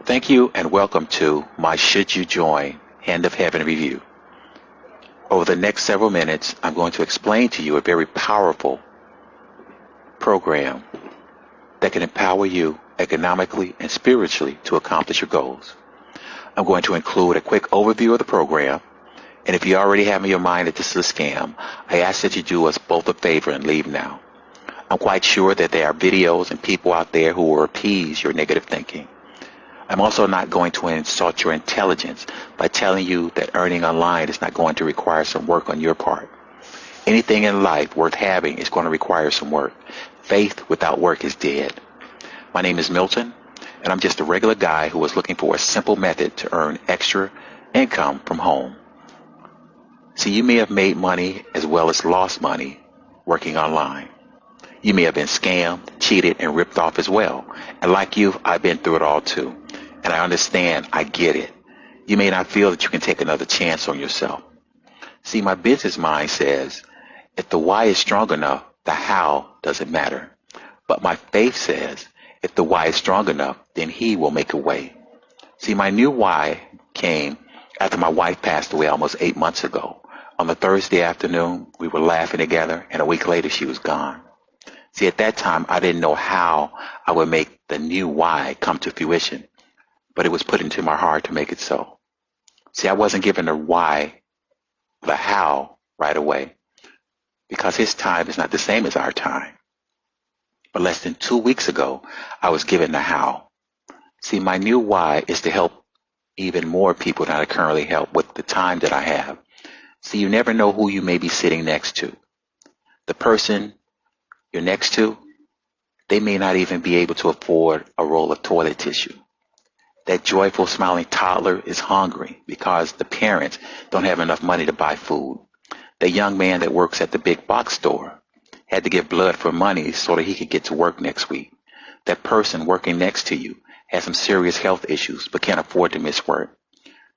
Thank you and welcome to my Should You Join Hand of Heaven review. Over the next several minutes, I'm going to explain to you a very powerful program that can empower you economically and spiritually to accomplish your goals. I'm going to include a quick overview of the program, and if you already have in your mind that this is a scam, I ask that you do us both a favor and leave now. I'm quite sure that there are videos and people out there who will appease your negative thinking. I'm also not going to insult your intelligence by telling you that earning online is not going to require some work on your part. Anything in life worth having is going to require some work. Faith without work is dead. My name is Milton, and I'm just a regular guy who was looking for a simple method to earn extra income from home. See, you may have made money as well as lost money working online. You may have been scammed, cheated, and ripped off as well. And like you, I've been through it all too. And I understand, I get it. You may not feel that you can take another chance on yourself. See, my business mind says, if the why is strong enough, the how doesn't matter. But my faith says, if the why is strong enough, then he will make a way. See, my new why came after my wife passed away almost 8 months ago. On a Thursday afternoon, we were laughing together, and a week later, she was gone. See, at that time, I didn't know how I would make the new why come to fruition, but it was put into my heart to make it so. See, I wasn't given the why, the how right away, because his time is not the same as our time. But less than 2 weeks ago, I was given the how. See, my new why is to help even more people than I currently help with the time that I have. See, you never know who you may be sitting next to. The person you're next to, they may not even be able to afford a roll of toilet tissue. That joyful, smiling toddler is hungry because the parents don't have enough money to buy food. The young man that works at the big box store had to give blood for money so that he could get to work next week. That person working next to you has some serious health issues but can't afford to miss work.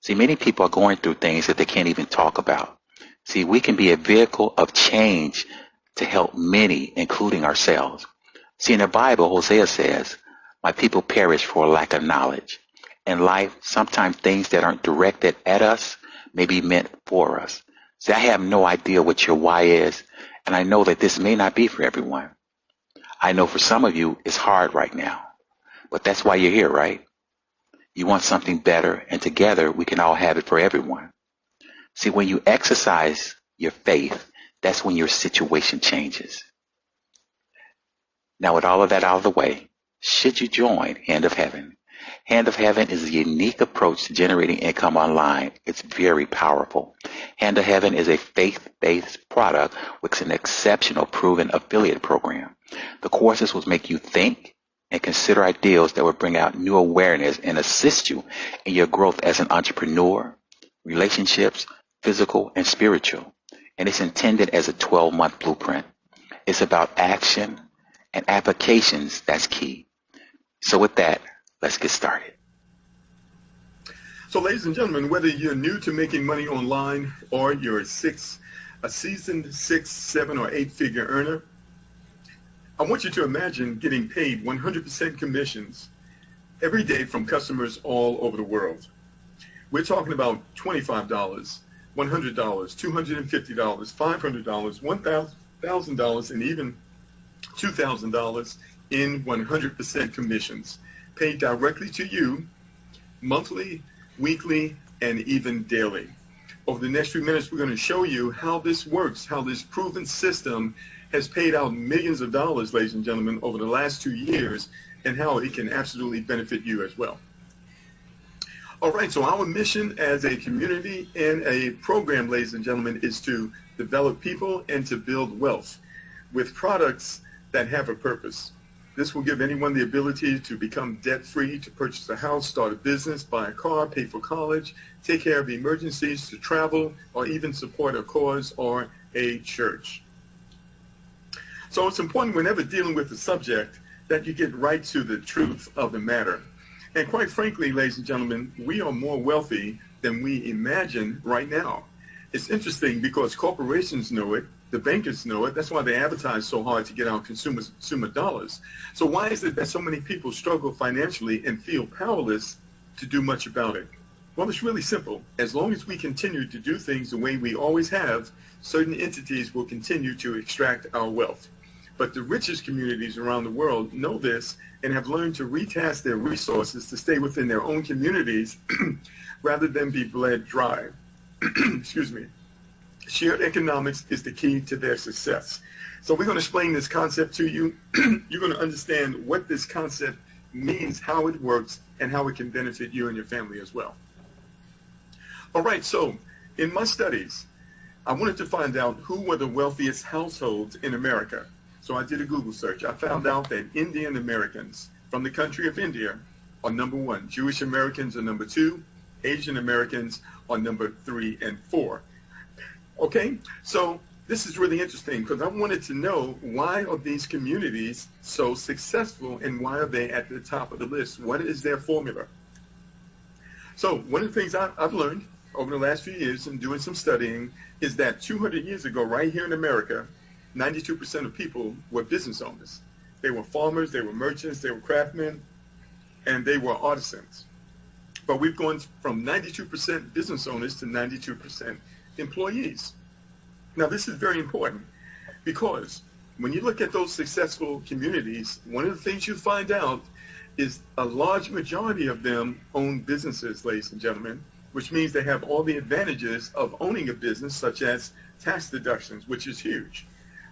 See, many people are going through things that they can't even talk about. See, we can be a vehicle of change to help many, including ourselves. See, in the Bible, Hosea says, my people perish for a lack of knowledge. In life, sometimes things that aren't directed at us may be meant for us. See, I have no idea what your why is, and I know that this may not be for everyone. I know for some of you, it's hard right now, but that's why you're here, right? You want something better, and together we can all have it for everyone. See, when you exercise your faith, that's when your situation changes. Now, with all of that out of the way, should you join Hand of Heaven? Hand of Heaven is a unique approach to generating income online. It's very powerful. Hand of Heaven is a faith-based product with an exceptional proven affiliate program. The courses will make you think and consider ideals that will bring out new awareness and assist you in your growth as an entrepreneur, relationships, physical, and spiritual. And it's intended as a 12-month blueprint. It's about action and applications that's key. So with that, let's get started. So ladies and gentlemen, whether you're new to making money online or you're a seasoned 6, 7, or 8-figure earner, I want you to imagine getting paid 100% commissions every day from customers all over the world. We're talking about $25, $100, $250, $500, $1,000, and even $2,000 in 100% commissions, paid directly to you monthly, weekly, and even daily. Over the next few minutes, we're going to show you how this works, how this proven system has paid out millions of dollars, ladies and gentlemen, over the last 2 years, and how it can absolutely benefit you as well. All right, so our mission as a community and a program, ladies and gentlemen, is to develop people and to build wealth with products that have a purpose. This will give anyone the ability to become debt-free, to purchase a house, start a business, buy a car, pay for college, take care of emergencies, to travel, or even support a cause or a church. So it's important whenever dealing with the subject that you get right to the truth of the matter. And quite frankly, ladies and gentlemen, we are more wealthy than we imagine right now. It's interesting because corporations know it, The bankers know it. That's why they advertise so hard to get our consumer dollars. So why is it that so many people struggle financially and feel powerless to do much about it? Well, it's really simple. As long as we continue to do things the way we always have, certain entities will continue to extract our wealth. But the richest communities around the world know this and have learned to retask their resources to stay within their own communities rather than be bled dry. Excuse me. Shared economics is the key to their success. So we're going to explain this concept to you. You're going to understand what this concept means, how it works, and how it can benefit you and your family as well. All right, so in my studies, I wanted to find out who were the wealthiest households in America. So I did a Google search. I found out that Indian Americans from the country of India are number one. Jewish Americans are number two. Asian Americans are number 3 and 4. Okay, so this is really interesting because I wanted to know, why are these communities so successful and why are they at the top of the list? What is their formula? So one of the things I've learned over the last few years in doing some studying is that 200 years ago, right here in America, 92% of people were business owners. They were farmers, they were merchants, they were craftsmen, and they were artisans. But we've gone from 92% business owners to 92% employees. Now, this is very important because when you look at those successful communities, one of the things you find out is a large majority of them own businesses, ladies and gentlemen, which means they have all the advantages of owning a business, such as tax deductions, which is huge.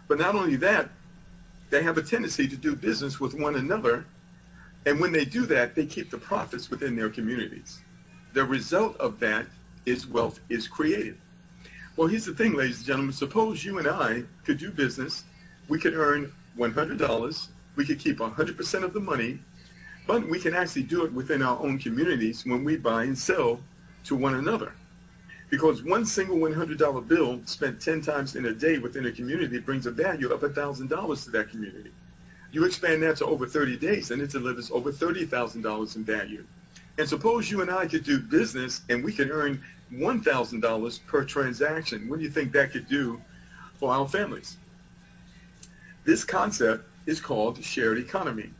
But not only that, they have a tendency to do business with one another. And when they do that, they keep the profits within their communities. The result of that is wealth is created. Well, here's the thing, ladies and gentlemen. Suppose you and I could do business. We could earn $100. We could keep 100% of the money, but we can actually do it within our own communities when we buy and sell to one another. Because one single $100 bill spent 10 times in a day within a community brings a value of $1,000 to that community. You expand that to over 30 days and it delivers over $30,000 in value. And suppose you and I could do business and we could earn $1,000 per transaction. What do you think that could do for our families? This concept is called shared economy.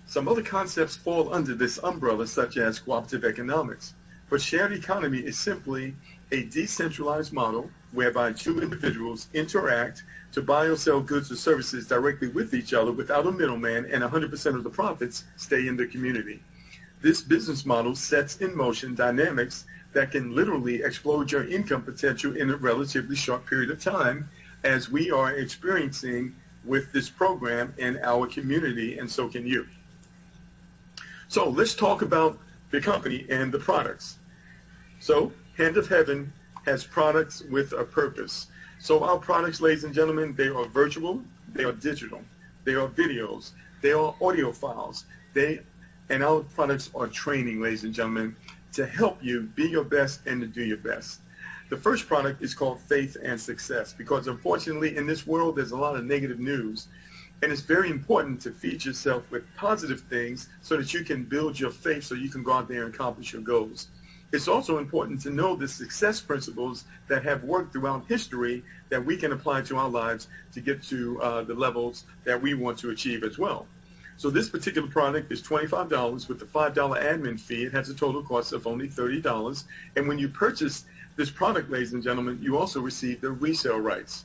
Some other concepts fall under this umbrella, such as cooperative economics. But shared economy is simply a decentralized model whereby two individuals interact to buy or sell goods or services directly with each other without a middleman, and 100% of the profits stay in the community. This business model sets in motion dynamics that can literally explode your income potential in a relatively short period of time, as we are experiencing with this program in our community, and so can you. So let's talk about the company and the products. So Hand of Heaven has products with a purpose. So our products, ladies and gentlemen, they are virtual, they are digital, they are videos, they are audio files, and our products are training, ladies and gentlemen, to help you be your best and to do your best. The first product is called Faith and Success, because unfortunately in this world there's a lot of negative news, and it's very important to feed yourself with positive things so that you can build your faith so you can go out there and accomplish your goals. It's also important to know the success principles that have worked throughout history that we can apply to our lives to get to the levels that we want to achieve as well. So this particular product is $25 with the $5 admin fee. It has a total cost of only $30. And when you purchase this product, ladies and gentlemen, you also receive the resale rights.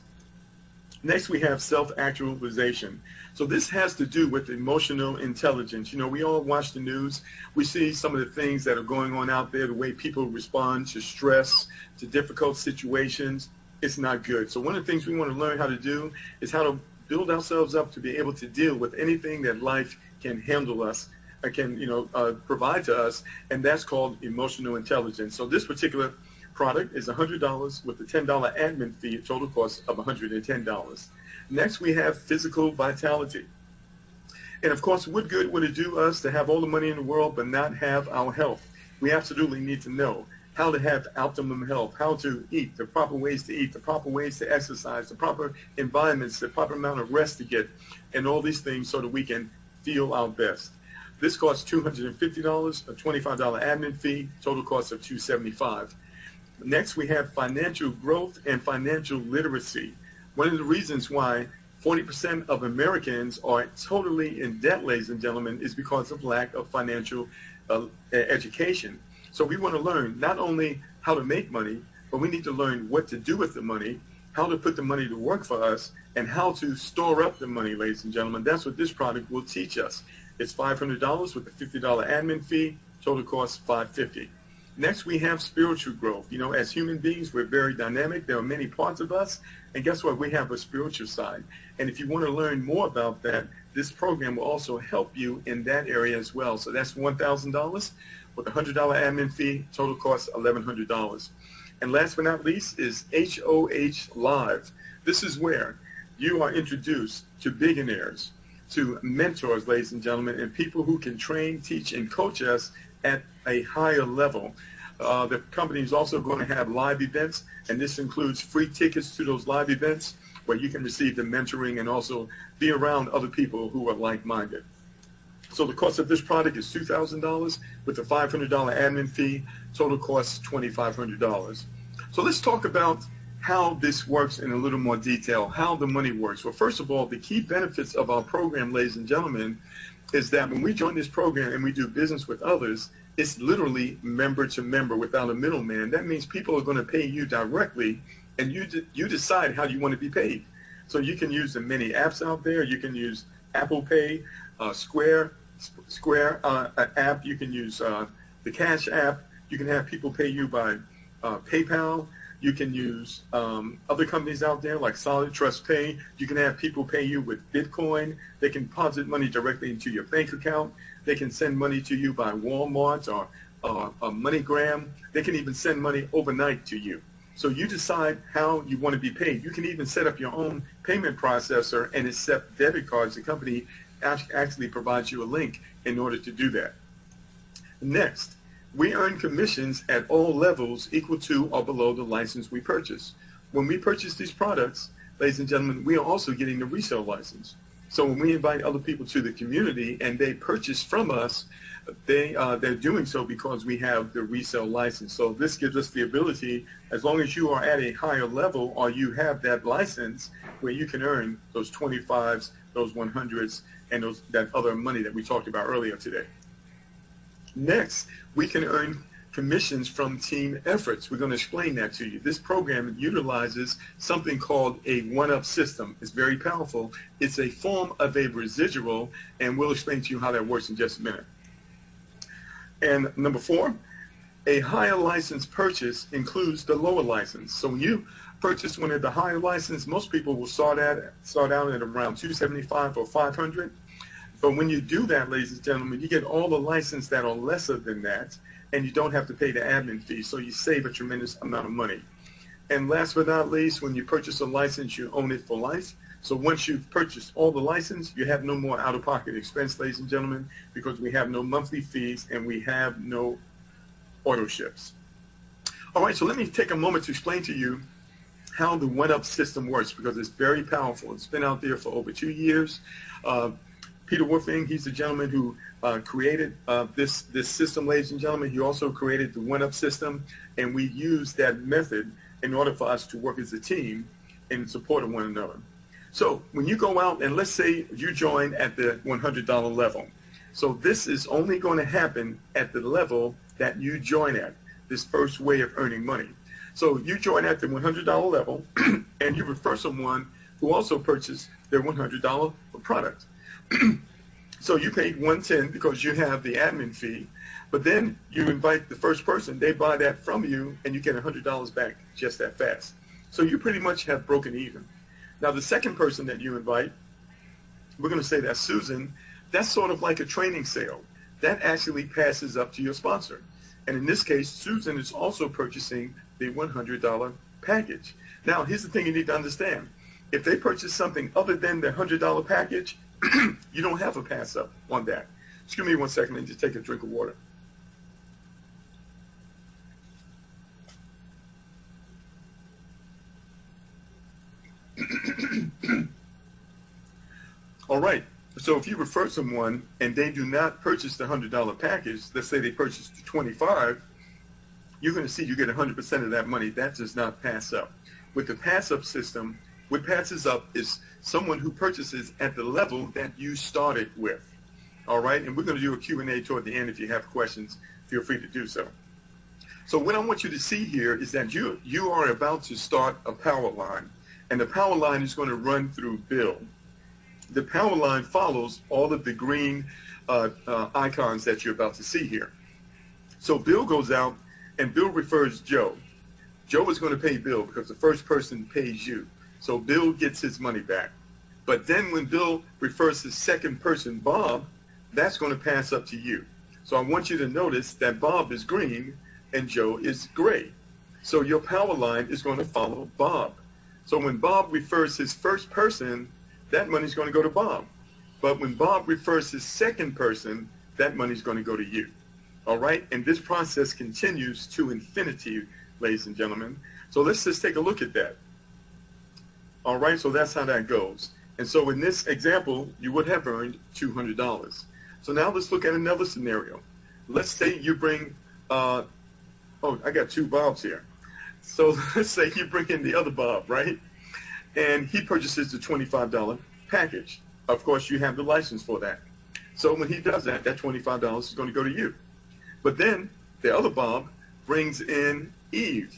Next, we have self-actualization. So this has to do with emotional intelligence. You know, we all watch the news. We see some of the things that are going on out there, the way people respond to stress, to difficult situations. It's not good. So one of the things we want to learn how to do is how to build ourselves up to be able to deal with anything that life can handle us, provide to us, and that's called emotional intelligence. So this particular product is $100 with the $10 admin fee, a total cost of $110. Next, we have physical vitality. And of course, what good would it do us to have all the money in the world but not have our health? We absolutely need to know how to have optimum health, how to eat, the proper ways to eat, the proper ways to exercise, the proper environments, the proper amount of rest to get, and all these things so that we can feel our best. This costs $250, a $25 admin fee, total cost of $275. Next, we have financial growth and financial literacy. One of the reasons why 40% of Americans are totally in debt, ladies and gentlemen, is because of lack of financial education. So we want to learn not only how to make money, but we need to learn what to do with the money, how to put the money to work for us, and how to store up the money, ladies and gentlemen. That's what this product will teach us. It's $500 with a $50 admin fee. Total cost $550. Next, we have spiritual growth. You know, as human beings, we're very dynamic. There are many parts of us. And guess what? We have a spiritual side. And if you want to learn more about that, this program will also help you in that area as well. So that's $1,000 with a $100 admin fee. Total cost $1,100. And last but not least is HOH Live. This is where you are introduced to billionaires, to mentors, ladies and gentlemen, and people who can train, teach, and coach us at a higher level. The company is also going to have live events, and this includes free tickets to those live events where you can receive the mentoring and also be around other people who are like-minded. So the cost of this product is $2,000 with a $500 admin fee. Total cost $2,500. So let's talk about how this works in a little more detail, how the money works. Well, first of all, the key benefits of our program, ladies and gentlemen, is that when we join this program and we do business with others, it's literally member to member without a middleman. That means people are going to pay you directly, and you decide how you want to be paid. So you can use the many apps out there. You can use Apple Pay, Square app. You can use the Cash app. You can have people pay you by PayPal. You can use other companies out there like Solid Trust Pay. You can have people pay you with Bitcoin. They can deposit money directly into your bank account. They can send money to you by Walmart or MoneyGram. They can even send money overnight to you. So you decide how you want to be paid. You can even set up your own payment processor and accept debit cards. The company actually provides you a link in order to do that. Next, we earn commissions at all levels equal to or below the license we purchase. When we purchase these products, ladies and gentlemen, we are also getting the resale license. So when we invite other people to the community and they purchase from us, they're doing so because we have the resale license. So this gives us the ability, as long as you are at a higher level or you have that license, where you can earn those 25s, those 100s, and that other money that we talked about earlier today. Next, we can earn commissions from team efforts. We're going to explain that to you. This program utilizes something called a one-up system. It's very powerful. It's a form of a residual, and we'll explain to you how that works in just a minute. And number 4, a higher license purchase includes the lower license. So when you purchase one of the higher license, most people will start out at around $275 or $500. But when you do that, ladies and gentlemen, you get all the license that are lesser than that, and you don't have to pay the admin fee, so you save a tremendous amount of money. And last but not least, when you purchase a license, you own it for life. So once you've purchased all the license, you have no more out-of-pocket expense, ladies and gentlemen, because we have no monthly fees and we have no auto ships. All right, so let me take a moment to explain to you how the one-up system works, because it's very powerful. It's been out there for over 2 years. Peter Wolfing, he's the gentleman who created this system, ladies and gentlemen. He also created the one-up system, and we use that method in order for us to work as a team in support of one another. So when you go out, and let's say you join at the $100 level. So this is only going to happen at the level that you join at, this first way of earning money. So you join at the $100 level, and you refer someone who also purchased their $100 product. So you paid $110 because you have the admin fee, but then you invite the first person, they buy that from you, and you get $100 back just that fast. So you pretty much have broken even. Now the second person that you invite, we're going to say that's Susan. That's sort of like a training sale. That actually passes up to your sponsor. And in this case, Susan is also purchasing the $100 package. Now here's the thing you need to understand. If they purchase something other than the $100 package, you don't have a pass up on that. Excuse me 1 second and just take a drink of water. All right, so if you refer someone and they do not purchase the $100 package, let's say they purchased the 25, you're going to see you get 100% of that money. That does not pass up. With the pass up system, What passes up is someone who purchases at the level that you started with. All right, and we're going to do a Q&A toward the end. If you have questions, feel free to do so. So what I want you to see here is that you are about to start a power line, and the power line is going to run through Bill. The power line follows all of the green icons that you're about to see here. So Bill goes out, and Bill refers Joe. Joe is going to pay Bill because the first person pays you. So Bill gets his money back. But then when Bill refers the second person, Bob, that's going to pass up to you. So I want you to notice that Bob is green and Joe is gray. So your power line is going to follow Bob. So when Bob refers his first person, that money's going to go to Bob. But when Bob refers his second person, that money's going to go to you. All right? And this process continues to infinity, ladies and gentlemen. So let's just take a look at that. All right? So that's how that goes. And so in this example, you would have earned $200. So now let's look at another scenario. Let's say you bring, I got two Bobs here. So let's say you bring in the other Bob, right? And he purchases the $25 package. Of course, you have the license for that. So when he does that, that $25 is going to go to you. But then the other Bob brings in Eve,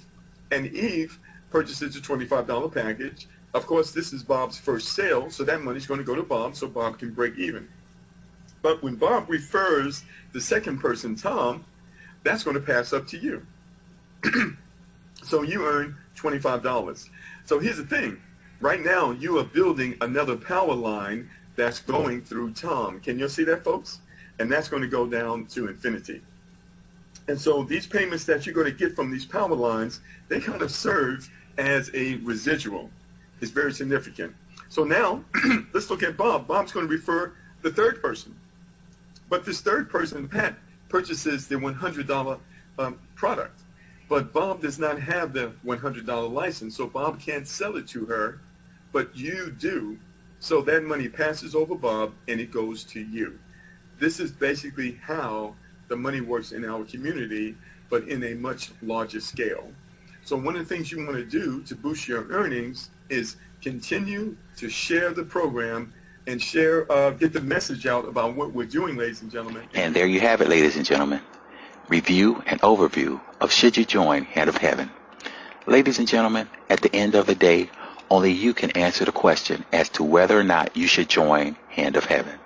and Eve purchases the $25 package. Of course, this is Bob's first sale, so that money's going to go to Bob so Bob can break even. But when Bob refers the second person, Tom, that's going to pass up to you. So you earn $25. So here's the thing. Right now, you are building another power line that's going through Tom. Can you see that, folks? And that's going to go down to infinity. And so these payments that you're going to get from these power lines, they kind of serve as a residual. It's very significant. So now, let's look at Bob. Bob's going to refer the third person. But this third person, Pat, purchases the $100 product. But Bob does not have the $100 license, so Bob can't sell it to her, but you do. So that money passes over Bob, and it goes to you. This is basically how the money works in our community, but in a much larger scale. So one of the things you want to do to boost your earnings is continue to share the program and share, get the message out about what we're doing, ladies and gentlemen. And there you have it, ladies and gentlemen. Review and overview of Should You Join Hand of Heaven. Ladies and gentlemen, at the end of the day, only you can answer the question as to whether or not you should join Hand of Heaven.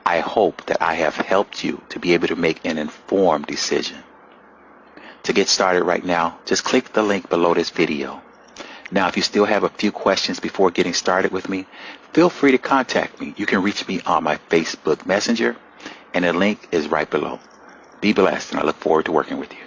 I hope that I have helped you to be able to make an informed decision. To get started right now, just click the link below this video. Now, if you still have a few questions before getting started with me, feel free to contact me. You can reach me on my Facebook Messenger, and the link is right below. Be blessed, and I look forward to working with you.